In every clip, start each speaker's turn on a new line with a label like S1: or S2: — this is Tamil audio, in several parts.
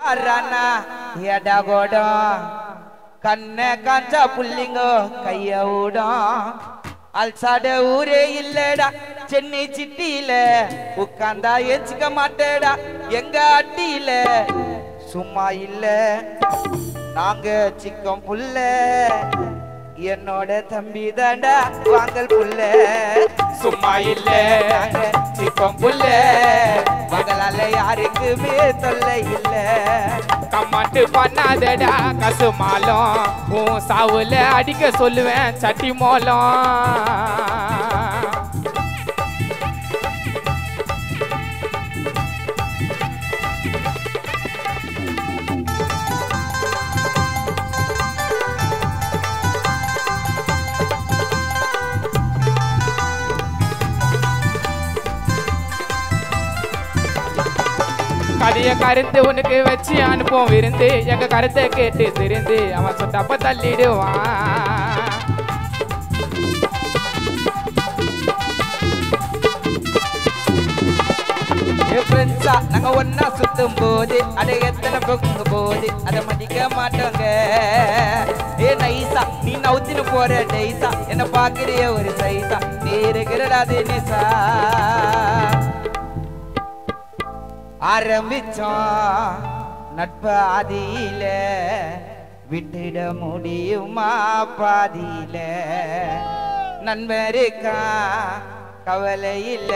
S1: Rana yada godong kanne kancha pullingo kayya udong alsade ure illeda chenni chittile ukkanda enchika mateda enga attile summa ille naanga chikkam pulle என்னோட தம்பி தாண்டா வாங்கல் புள்ள
S2: சும்மா இல்ல
S1: சிப்பம் புள்ள மகளால யாருக்குமே தொல்லை இல்ல
S2: கமாட்டு பண்ணாதடா கசுமாலம் உன் சாவுல அடிக்க சொல்லுவேன் சட்டி மோலம் கதைய கருத்து உனக்கு வச்சு அனுப்போம் விருந்து எங்க கருத்தை கேட்டு திருந்து அவன் சொட்டப்ப தள்ளிடுவான்
S1: ஃப்ரெண்ட்ஸா நாங்க ஒன்னா சுத்தும் போது அதை எத்தனை பொங்கு போது அதை மதிக்க மாட்டோங்க ஏ நைசா நீ நவுத்தின்னு போற நைசா என்ன பாக்குறிய ஒரு சைசா நீ இருக்கிறடா தினிசா ஆரம்பிச்சோம் நட்பாதியில விட்டுட முடியுமா பாதியில நண்பருக்கா கவலை இல்ல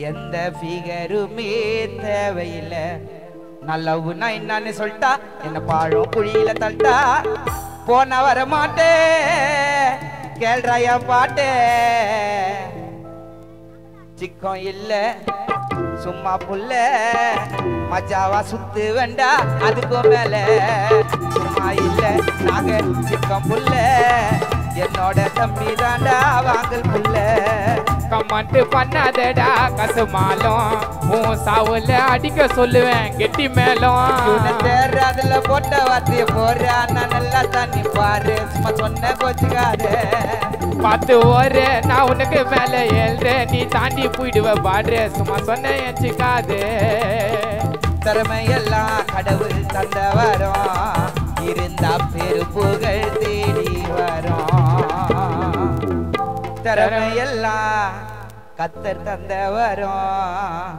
S1: எந்த ஃபிகருமே தேவையில்லை நல்லவுன்னா என்னன்னு சொல்லிட்டா என்ன பாழும் குழியில தள்ளிட்டா போன வர மாட்டே கேள்றாய பாட்டே சிக்கம் இல்ல சும்மா புள்ள மஜாவா சுத்து வேண்டா அதுக்கும் மேல சும்மா இல்ல நாங்க சிக்கம் புள்ள என்னோட தம்பி தாண்டா வாங்கல் புள்ள
S2: கமாட்டு பண்ணாதடா கசுமாலம் உன் சாவுல அடிக்க சொல்லுவேன் கெட்டி மேலும்
S1: அதுல போட்ட வார்த்தைய போற அண்ணா நல்லா தண்ணி பாரு சும்மா சொன்ன கோச்சுக்காரு
S2: பார்த்து ஓரு நான் உனக்கு மேல ஏழ்றேன் நீ தாண்டி போயிடுவ பாடுற சும்மா சொன்ன எச்சிக்காது
S1: திறமையெல்லாம் கடவுள் தந்த வரும் இருந்தா பெரு புகழ் தேடி வரும் திறமையெல்லாம் கத்தர் தந்த வரும்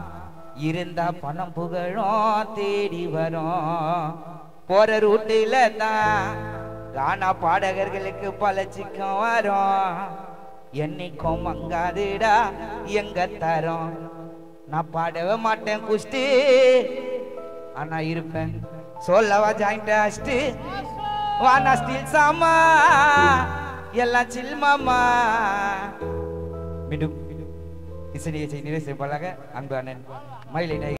S1: இருந்தா பணம் புகழும் தேடி வரும் போற ரூட்டில தான் கானா பாடகர்களுக்கு பல சிக்கம் வரும் என்னைக்கும் மங்காதுடா எங்க தரோம் நான் பாடவே மாட்டேன் குஷ்டி ஆனா இருப்பேன் சொல்லவா ஜாயிண்ட் அஷ்டு வானா ஸ்டீல் சாமா எல்லாம் சில் மாமா மீண்டும் இசையை நிறைவு செய்யப்படாக அன்பு அண்ணன் மயிலை